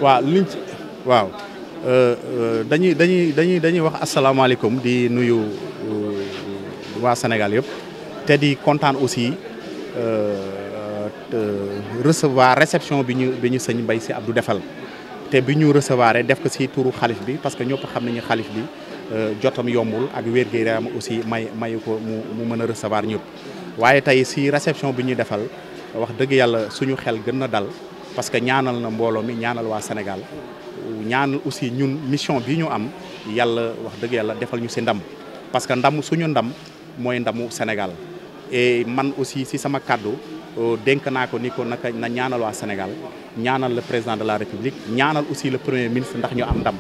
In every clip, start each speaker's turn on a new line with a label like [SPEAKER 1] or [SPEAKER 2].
[SPEAKER 1] waaw liñ ci waaw dañuy wax asalaamaaleykum di nuyu waa Sénégal yëpp te di kontaan aussi recevoir réception bi ñu sëñ Mbaye Sy Abdou defal te bi ñu recevoir def ko ci turu xalif bi parce que ñëpp xam nañu xalif bi jotam yombul ak wér-gu-yaram aussi mayu ko mu mën a recevoir ñëpp waaye tey ci réception bi ñu defal wax dëgg yàlla suñu xel gën na dal parce que ñaanal na mbooloo mi ñaanal waa Sénégal ñaanal aussi ñun mission bi ñu am yàlla wax dëgg yàlla defal ñu ci ndam parce que suñu ndam mooy ndamu Sénégal et man aussi ci sama kàddu dénk naa ko ni ko naka na ñaanal waa Sénégal ñaanal le président de la République ñaanal aussi le premier ministre ndax ñu am ndam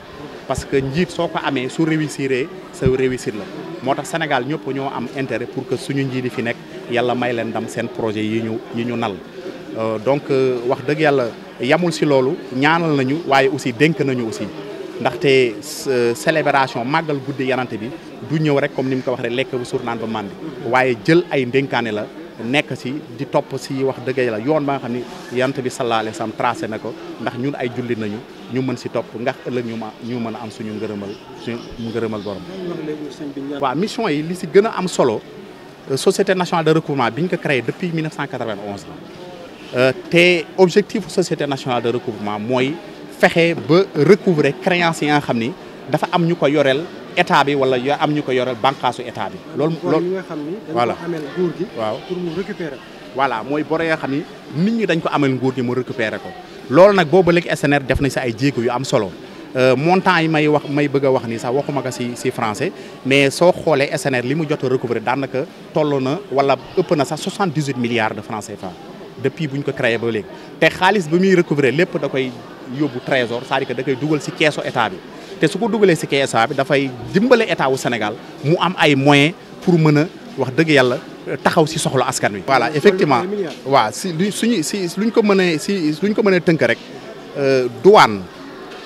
[SPEAKER 1] parce que njiit soo ko amee su réussiree sa réussir la moo tax Sénégal ñëpp ñoo am intérêt pour que suñu njiit yi fi nekk yàlla may leen ndam seen projet yi ñu nal donc wax dëgg yàlla yamul ci loolu ñaanal nañu waaye aussi dénk nañu aussi ndaxte célébration màggal guddi yanante bi du ñëw rek comme ni mu ko wax rek lekk bu suur naan ba màndi waaye jël ay ndénkaane la nekk ci di topp ci wax dëgg yàlla yoon ba nga xam ni yanante bi sallallahu alayhi wa sallam tracé na ko ndax ñun ay jullit nañu ñu mën ci topp ndax ëllëg ñu mën a am suñu ngërëmal borom. waaw mission yi li ci gën a am solo société nationale de recouvrement bi ñu ko créé depuis 1991 la te objectif société nationale de recouvrement mooy fexe ba recouvrer créances yi nga xam ni dafa am ñu ko yoreel état bi wala am ñu ko yoreel bànqaasu état bi. loolu
[SPEAKER 2] nga xam ni dañ ko amel nguur gi.
[SPEAKER 1] waaw
[SPEAKER 2] pour mu récupérer.
[SPEAKER 1] voilà mooy bor yoo xam ni nit ñi dañ ko amel nguur gi mu récupérer ko loolu nag boobu léegi SNR def na ci ay jéego yu am solo montant yi may bëgg a wax ni sax waxuma ko ci français mais soo xoolee SNR li mu jot a recouvrer daanaka toll na wala ëpp na sax 78 milliards de francs CFA depuis bu ñu ko créé ba léegi te xaalis bi muy recouvrer lépp da koy yóbbu trésor c'est-à-dire que da koy dugal ci keesu état bi te su ko dugalee ci keesu état bi dafay dimbale état wu Sénégal mu am ay moyens pour mën a wax dëgg yàlla taxaw ci soxla askan wi. voilà effectivement waaw luñ ko mënee tënk rek douane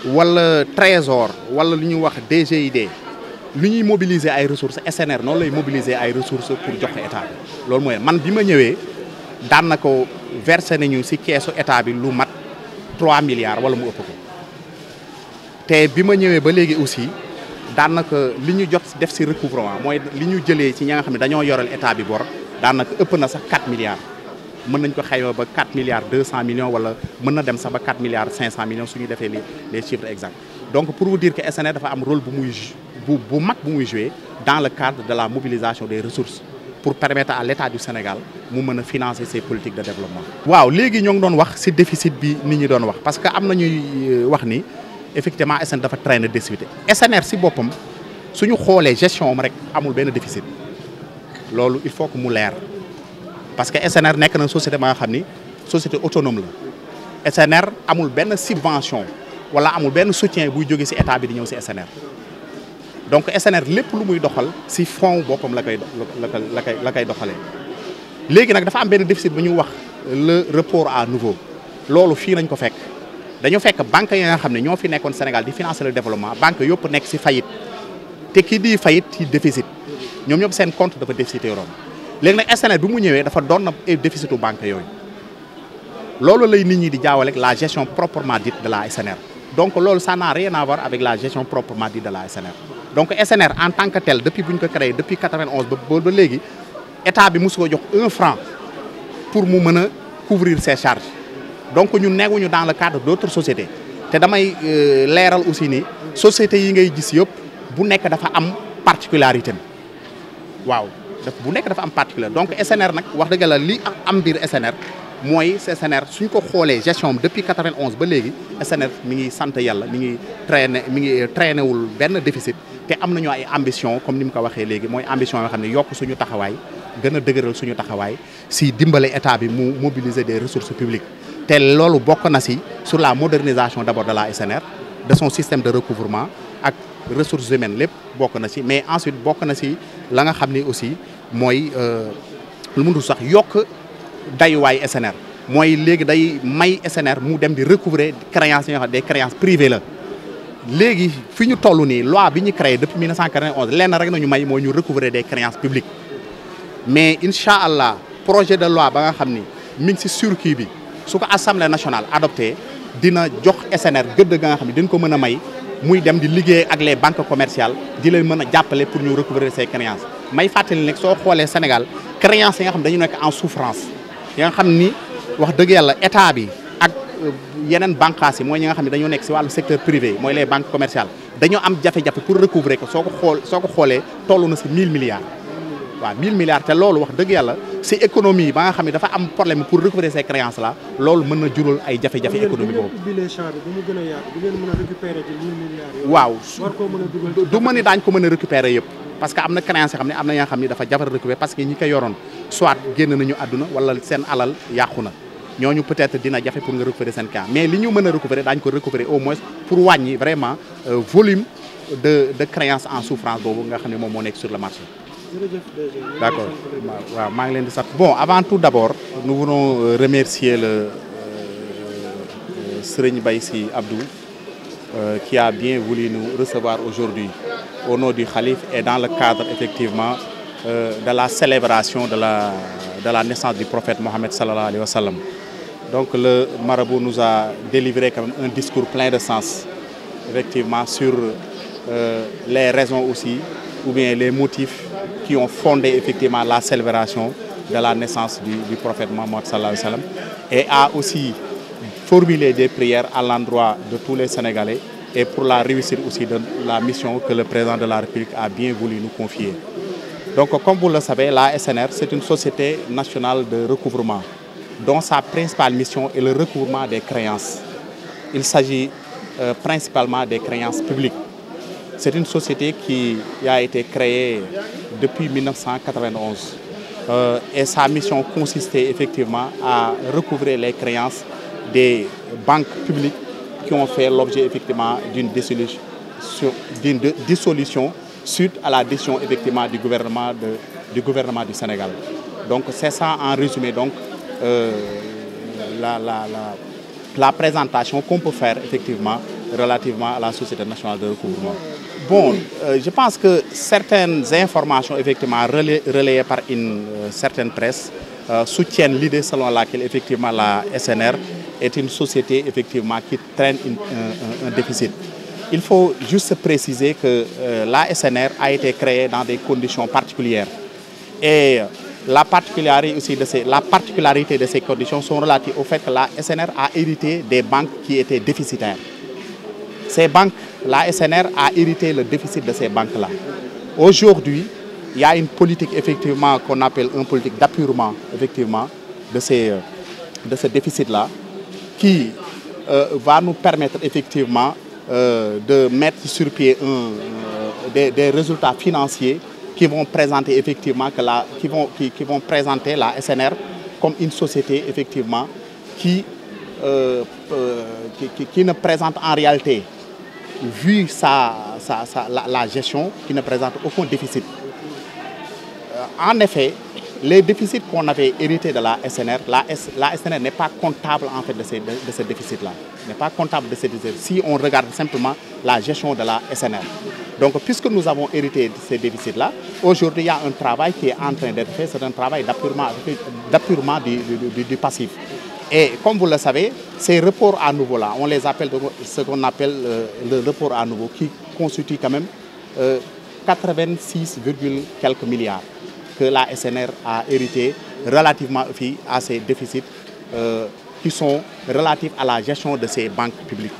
[SPEAKER 1] wala trésor wala lu ñuy wax DGID lu ñuy mobiliser ay ressources SNR noonu lay mobiliser ay ressources pour jox ko état bi loolu mooy man bi ma ñëwee daan na ko versé nañu ci keesu état bi lu mat 3 milliards wala mu ëpp ko te bi ma ñëwee ba léegi aussi daanaka li ñu jot def ci recouvrement mooy li ñu jëlee ci ñi nga xam ne dañoo yoral état bi bor daanaka ëpp na sax 4 milliards mën nañ ko xayma ba 4 milliards 200 millions wala mën na dem sax ba 4 milliards 500 millions su ñu defee les chiffres exacts donc pour vous dire que SNR dafa am rôle bu mag bu muy jouer dans le cadre de la mobilisation des ressources pour permettre à l'État du Sénégal mu mën a financer ses politiques de développement. waaw léegi ñoo ngi doon wax ci déficit bi nit ñi doon wax parce que am na ñuy wax ni effectivement SNR dafa traîner déficit SNR ci boppam suñu xoolee gestion am rek amul benn déficit loolu il faut que mu leer parce que SNR nekk na société ba nga xam ni société autonome la SNR amul benn subvention wala amul benn soutien buy jóge ci état bi di ñëw ci SNR donc SNR lépp lu muy doxal ci fond boppam la koy doxalee léegi nag dafa am benn déficit bu ñu wax le report à nouveau loolu fii nañ ko fekk dañu fekk banque yi nga xam ne ñoo fi nekkoon Sénégal di financer le développement banque yëpp nekk ci faillite te kii di faillite ci déficit ñoom ñëpp seen compte dafa déficité yoroon léegi nag SNR bi mu ñëwee dafa doon na déficitu banque yooyu loolu lay nit ñi di jaawale ak la gestion proprement dite de la SNR donc loolu ça n'a rien à voir avec la gestion proprement dite de la SNR donc SNR en tant que tel depuis bu ñu ko créé depuis 91 ba léegi état bi mosu ko jox 1 franc pour mu mën a couvrir ses charges donc ñun neewuñu dans le cadre d'autres sociétés te damay leeral aussi ni sociétés yi ngay gis yëpp bu nekk dafa am particularité waaw bu nekk dafa am particularité donc SNR nag wax dëgg la li am biir SNR mooy SNR suñ ko xoolee gestion depuis 91 ba léegi SNR mi ngi sant yàlla mi ngi traîné wul benn déficit te am nañu ay ambition comme ni mu ko waxee léegi mooy ambition yoo xam ne yokk suñu taxawaay gën a dëgëral suñu taxawaay si dimbale état bi mu mobiliser des ressources publiques te loolu bokk na si sur la modernisation d'abord de la SNR de son système de recouvrement ak ressources humaines lépp bokk na si mais ensuite bokk na si la nga xam ni aussi mooy lu mu dul sax yokk dayuwaay SNR mooy léegi day may SNR mu dem di recouvrer créances yi nga xam des créances privées la léegi fi ñu toll nii loi bi ñu créé depuis 1991 lenn rek nañu may mooy ñu recouvrer des créances publiques mais incha allah projet de loi ba nga xam ni mi ngi si circuit bi su ko assemblée nationale adopté dina jox SNR gëdd ga nga xam ne dañ ko mën a may muy dem di liggéey ak les banques commerciales di leen mën a jàppale pour ñu recouvrer ces créances may fàttali nag soo xoolee Sénégal créances yi nga xam dañu nekk en souffrance yi nga xam ni wax dëgg yàlla état bi ak yeneen bànqaas yi mooy ñi nga xam ne dañoo nekk si wàllu secteur privé mooy les banques commerciales dañoo am jafe-jafe pour recouvrer ko soo ko xoolee toll na si 1000 milliards waaw 1000 milliards te loolu wax dëgg yàlla si économie ba nga xam ne dafa am problème pour recouvrer ces créances là loolu mën na jural ay jafe-jafe économie boobu. waaw du ma ni daañ ko mën a récupérer yëpp parce que am na créances yoo xam ne am na ñoo xam ne dafa jafar récupérer parce que ñi ko yoroon soit génn nañu àdduna wala seen alal yàqu na ñooñu peut-être dina jafe pour nga récupérer seen cas mais li ñu mën a récupérer daañu ko récupérer au moins pour wàññi vraiment volume de créances en souffrance boobu nga xam ne moom moo nekk sur le marché. D'accord. Waaw maa ngi leen di sant. Bon, avant tout d'abord, nous voulons remercier le Serigne Mbaye Sy Abdou qui a bien voulu nous recevoir aujourd'hui au nom du Khalife et dans le cadre effectivement de la célébration de la naissance du prophète Mohammed sallallahu alayhi wa sallam. Donc le marabout nous a délivré quand même un discours plein de sens effectivement sur les raisons aussi ou bien les motifs qui ont fondé effectivement la célébration de la naissance du prophète Mohammed sallallahu alayhi wa sallam et a aussi formulé des prières à l'endroit de tous les Sénégalais et pour la réussite aussi de la mission que le président de la République a bien voulu nous confier. Donc comme vous le savez, la SNR c'est une société nationale de recouvrement dont sa principale mission est le recouvrement des créances. Il s'agit principalement des créances publiques. C'est une société qui a été créée depuis 1991 et sa mission consistait effectivement à recouvrer les créances des banques publiques qui ont fait l'objet effectivement d'une dissolution suite à la décision effectivement du gouvernement du Sénégal. Donc c'est ça en résumé donc la présentation qu'on peut faire effectivement relativement à la Société nationale de recouvrement. Bon, je pense que certaines informations effectivement relayées par une certaine presse soutiennent l'idée selon laquelle effectivement la SNR est une société effectivement qui traîne un déficit. Il faut juste préciser que la SNR a été créée dans des conditions particulières et la particularité de ces conditions sont relatives au fait que la SNR a hérité des banques qui étaient déficitaires. Ces banques, la SNR a hérité le déficit de ces banques-là. Aujourd'hui, il y a une politique effectivement qu'on appelle une politique d'appurement effectivement de ce déficit-là qui va nous permettre effectivement de mettre sur pied des résultats financiers qui vont présenter effectivement qui vont présenter la SNR comme une société effectivement qui ne présente en réalité, vu la gestion, qui ne présente aucun déficit. En effet, les déficits qu'on avait hérités de la SNR, la SNR n'est pas comptable en fait de ce déficit-là. N'est pas comptable de ce déficit si on regarde simplement la gestion de la SNR. Donc, puisque nous avons hérité de ces déficits-là, aujourd'hui, il y a un travail qui est en train d'être fait, c'est un travail d'appurement du passif. Et comme vous le savez, ces reports à nouveau là, on les appelle ce qu'on appelle le report à nouveau, qui constitue quand même 86, quelques milliards que la SNR a hérité relativement à ces déficits qui sont relatifs à la gestion de ces banques publiques.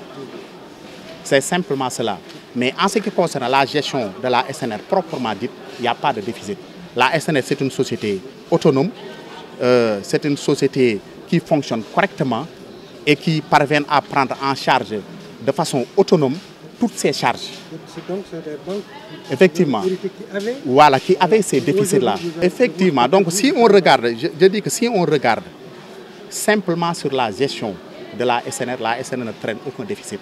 [SPEAKER 1] C'est simplement cela. Mais en ce qui concerne la gestion de la SNR proprement dite, il n'y a pas de déficit. La SNR, c'est une société autonome, c'est une société qui fonctionne correctement et qui parvient à prendre en charge de façon autonome toutes ces charges.
[SPEAKER 2] Donc, c'est des banques
[SPEAKER 1] effectivement, qui avaient ces déficits-là. Effectivement, donc si on regarde, je dis que si on regarde simplement sur la gestion de la SNR ne traîne aucun déficit.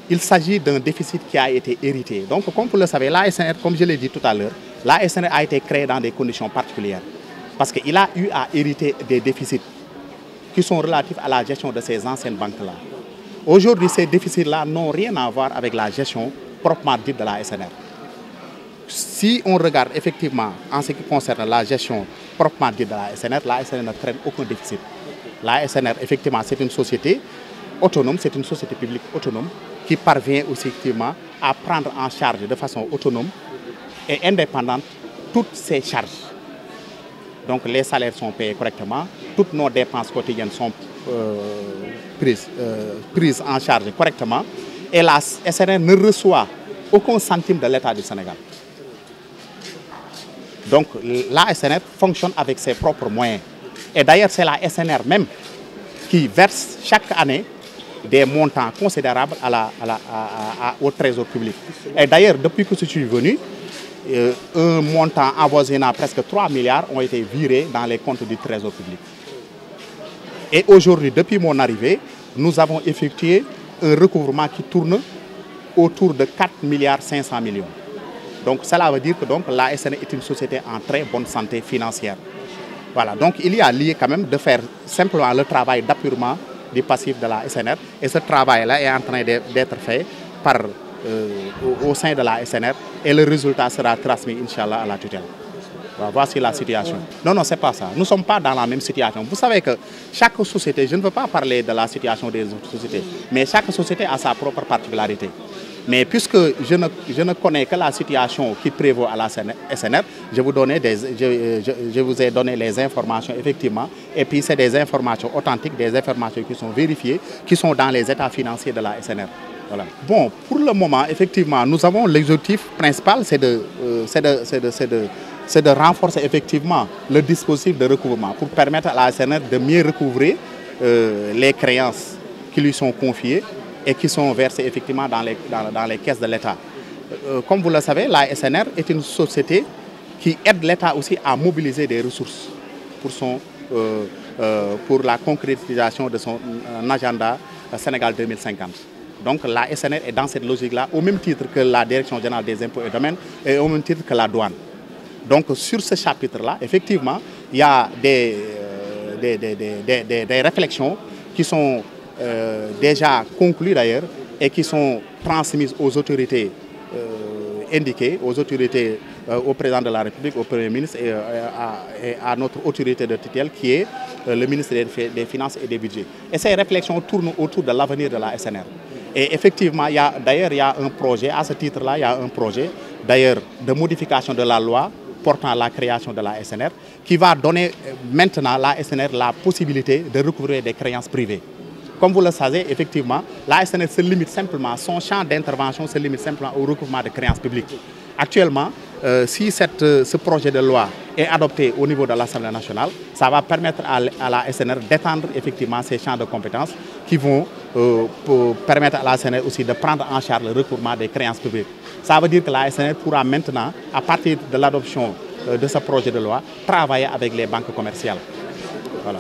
[SPEAKER 1] Il s'agit d'un déficit qui a été hérité. Donc, comme vous le savez, la SNR, comme je l'ai dit tout à l'heure, la SNR a été créée dans des conditions particulières. Parce qu'il a eu à hériter des déficits qui sont relatifs à la gestion de ces anciennes banques-là. Aujourd'hui, ces déficits-là n'ont rien à voir avec la gestion proprement dite de la SNR. Si on regarde effectivement en ce qui concerne la gestion proprement dite de la SNR ne traîne aucun déficit. La SNR, effectivement, c'est une société autonome, c'est une société publique autonome qui parvient aussi effectivement à prendre en charge de façon autonome et indépendante toutes ses charges. Donc les salaires sont payés correctement, toutes nos dépenses quotidiennes sont prises en charge correctement et la SNR ne reçoit aucun centime de l'État du Sénégal. Donc la SNR fonctionne avec ses propres moyens. Et d'ailleurs, c'est la SNR même qui verse chaque année des montants considérables au trésor public. Et d'ailleurs, depuis que je suis venu, un montant avoisinant presque 3 milliards ont été virés dans les comptes du trésor public. Et aujourd'hui, depuis mon arrivée, nous avons effectué un recouvrement qui tourne autour de 4 milliards 500 millions. Donc cela veut dire que donc, la SNR est une société en très bonne santé financière. Voilà, donc il y a lieu quand même de faire simplement le travail d'appurement du passif de la SNR. Et ce travail-là est en train d'être fait au sein de la SNR et le résultat sera transmis, Inch'Allah, à la tutelle. Voilà, voici la situation. Non, non, c'est pas ça. Nous ne sommes pas dans la même situation. Vous savez que chaque société, je ne veux pas parler de la situation des autres sociétés, mais chaque société a sa propre particularité. Mais puisque je ne connais que la situation qui prévaut à la SNR, je vous ai donné les informations effectivement. Et puis c'est des informations authentiques, des informations qui sont vérifiées, qui sont dans les états financiers de la SNR. Voilà. Bon, pour le moment, effectivement, nous avons l'objectif principal, c'est de renforcer effectivement le dispositif de recouvrement pour permettre à la SNR de mieux recouvrer les créances qui lui sont confiées et qui sont versées effectivement dans les caisses de l'État. Comme vous le savez, la SNR est une société qui aide l'État aussi à mobiliser des ressources pour la concrétisation de son agenda Sénégal 2050. Donc la SNR est dans cette logique-là, au même titre que la Direction générale des impôts et domaines et au même titre que la douane. Donc sur ce chapitre-là, effectivement, il y a des réflexions qui sont déjà conclues d'ailleurs et qui sont transmises aux autorités indiquées, aux autorités, au président de la République, au Premier ministre et à notre autorité de tutelle qui est le ministre des Finances et des Budgets. Et ces réflexions tournent autour de l'avenir de la SNR. Et effectivement, d'ailleurs, il y a un projet, à ce titre-là, il y a un projet d'ailleurs de modification de la loi portant la création de la SNR qui va donner maintenant à la SNR la possibilité de recouvrer des créances privées. Comme vous le savez, effectivement, la SNR se limite simplement, son champ d'intervention se limite simplement au recouvrement de créances publiques. Actuellement, si ce projet de loi est adopté au niveau de l'Assemblée nationale, ça va permettre à la SNR d'étendre effectivement ses champs de compétences qui vont permettre à la SNR aussi de prendre en charge le recouvrement des créances publiques. Ça veut dire que la SNR pourra maintenant, à partir de l'adoption de ce projet de loi, travailler avec les banques commerciales. Voilà.